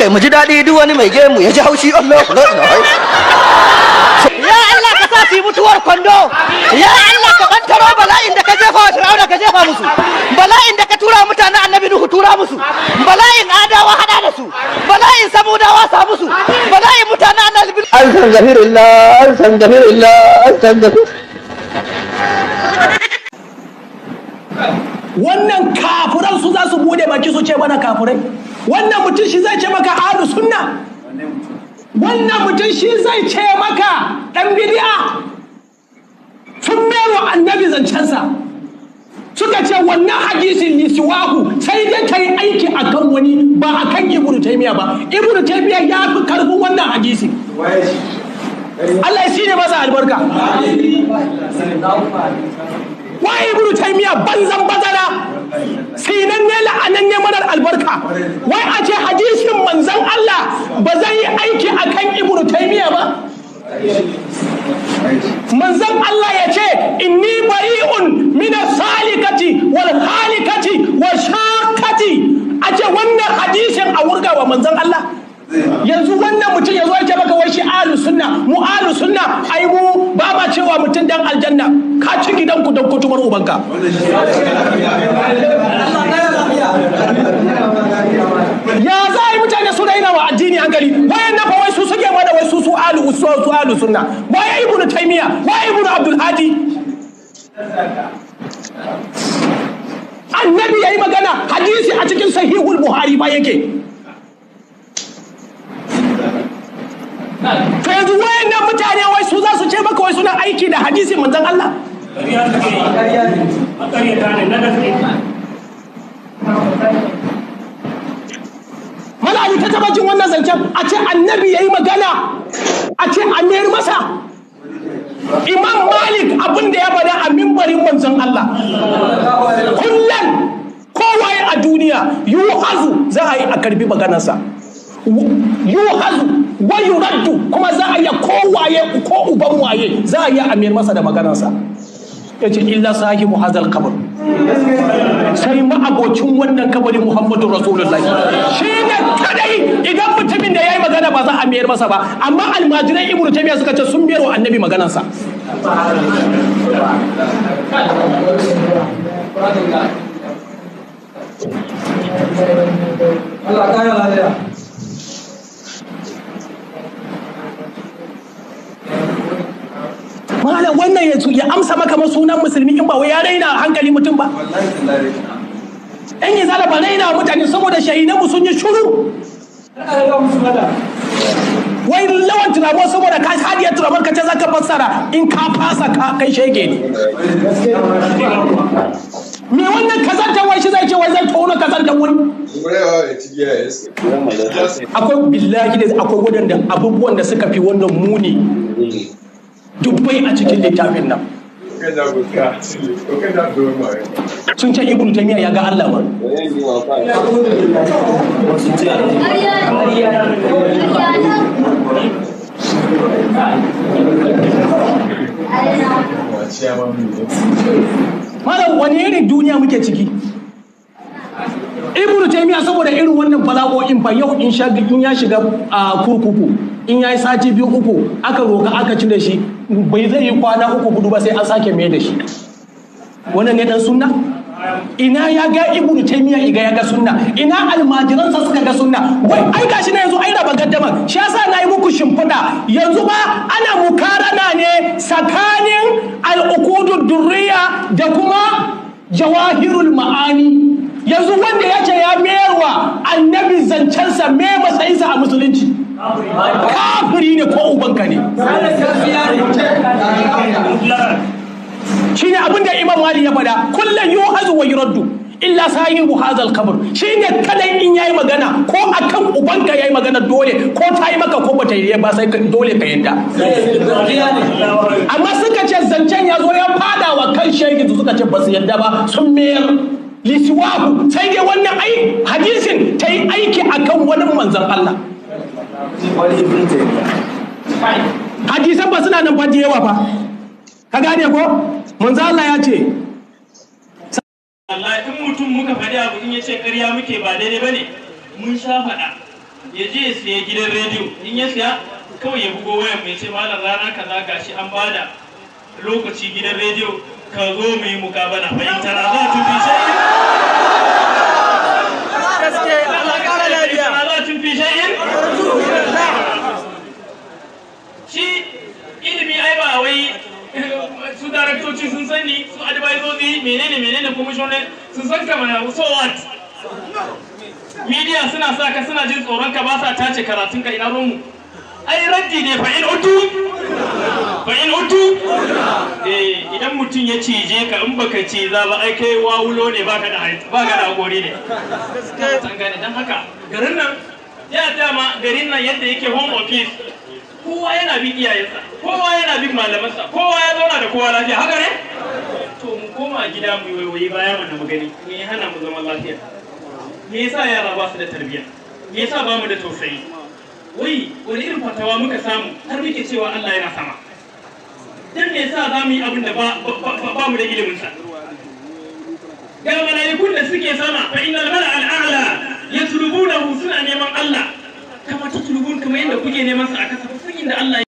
aka yi mu ji daɗi duk wani mai gemu ya ji haushi Allah ya Allah ka sa su yi mutuwar kwando ya Allah ka bantaro bala'in da ka jefa wa Fir'auna ka jefa musu bala'in da ka tura mutanen annabi Nuhu tura musu bala'in adawa hada da su bala'in samudawa sa musu bala'in mutanen annabi astaghfirullah wannan kafiran su za su bude baki su ce mana kafirai wannan mutum shi zai ce maka ahlus sunna wannan mutum shi zai ce maka dan bid'a sun mero annabi zancensa suka ce wannan hadisin nisiwahu sai dai kai aiki akan wani ba akan ibnu taymiya ba ibnu taymiya ya fi karfin wannan hadisi Allah ya shine masa albarka wai ibnu taymiya banzan bazara sinan ne la'anan ne marar albarka wai a ce hadisin manzon Allah ba zai yi aiki akan ibnu taymiya ba manzon Allah ya ce inni bari'un min as-salikati wal halikati wa shaqati a ce wannan hadisin a wurga wa manzon Allah yanzu wannan mutum ya zo ya ce maka wai shi ahlus sunna mu ahlus sunna ai mu ba ma cewa mutum dan aljanna ka ci gidanku dan kutumar ubanka ya za a yi mutane su raina wa addini hankali wayan nan fa wai su suke mana wai su ahlus sunna wai ibnu taymiya wai ibnu abdul hadi annabi yayi magana hadisi a cikin sahihul buhari ba yake to yanzu wayannan mutane wai su za su ce maka wai suna aiki da hadisi manzon Allah malami ta taba jin wannan zancen a ce annabi yayi magana a ce a mayar masa imam malik abin da ya bada a mimbarin manzon Allah kullum kowaye a duniya yuhazu za a yi a karbi maganarsa yuhazu wa yuraddu kuma za a yi kowaye ko uban waye za a yi a mayar masa da maganarsa yace illa sahibu hazal qabr sai ma abocin wannan kabarin Muhammadu Rasulullahi shine kadai idan mutumin da yayi magana ba za a mayar masa ba amma almajiran Ibn Taymiyyah suka ce sun mayar wa annabi maganarsa Allah kaya lafiya malam wannan ya amsa maka sunan musulmi in ba wai ya raina hankali mutum ba ɗan yi zala ba raina mutane saboda shahidanmu sun yi shuru wai lawan turabo saboda ka hadiyar turaban ka ce za ka fassara in ka fasa ka kai shege ne me wannan kazantar wai shi zai ce wai zai tono kazantar wani akwai billahi da akwai wadanda abubuwan da suka fi wannan muni dubbai a cikin littafin nan sun ce ibnu taymiya ya ga Allah ba malam wani irin duniya muke ciki ibnu taymiya saboda irin wannan bala'o'in fa yau in ya shiga kurkuku in yayi sati 2-3 aka roga aka cire shi bai zai yi kwana 3-4 ba sai an sake mai da shi wannan ne dan sunna ina ya ga ibnu taymiya ya ga sunna ina almajiransa suka ga sunna wai ai gashi ne yanzu ai raba gaddama shi yasa nayi muku shimfida yanzu ba ana mukarana ne tsakanin al-uqudud durriya da kuma jawahirul ma'ani yanzu wanda ya ce ya mayarwa annabi zancensa me matsayinsa a musulunci kafiri ne ko ubanka ne shine abin da imam mali ya faɗa kullum yuhazu wa yuraddu illa sahibu hadha al-qabr shine kadai in yayi magana ko akan ubanka yayi magana dole ko ta yi maka ko bata yi ba sai dole ka yadda amma suka ce zancen ya zo ya fada wa kan shehi suka ce ba su yadda ba sun mayar lisiwahu sai dai wannan ai hadisin ta yi aiki akan wani manzon Allah hadisan ba suna nan ba da yawa fa ka gane ko manzon Allah ya ce Allah in mutum muka faɗi abu in yace ƙarya muke ba daidai bane mun sha faɗa ya je ya siya gidan rediyo, in ya siya kawai ya bugo wayan mai ce malam rana kaza gashi an bada lokaci gidan rediyo ka zo mu yi mukabala fahimtar za tu fi shay'in gaske Allah kara lafiya za tu fi shay'in shi ilimi ai ba wai su daraktoci sun sani su advisozi menene commissioner sun san ka mana so what media suna sa ka suna jin tsoron ka ba sa tace karatun ka ina ruwan mu ai raddi ne fa in utu idan mutum ya cije ka in baka ce za ba ai kai wawulo ne baka da hakori ne san gane dan haka garin nan ya dama garin nan yadda yake home office kowa yana bin iyayensa kowa yana bin malamansa kowa ya zauna da kowa lafiya haka ne to mu koma gida mu yi baya mana mu gani me ya hana mu zaman lafiya me yasa yara ba su da tarbiyya me yasa ba mu da tausayi wai wani irin fatawa muka samu har muke cewa Allah yana sama dan me yasa za mu yi abin da ba mu da ilimin sa ga malaikun da suke sama fa innal mala'a al'ala yatlubunahu suna neman Allah kama tatlubun kamar yadda kuke neman sa a kasa sun inda Allah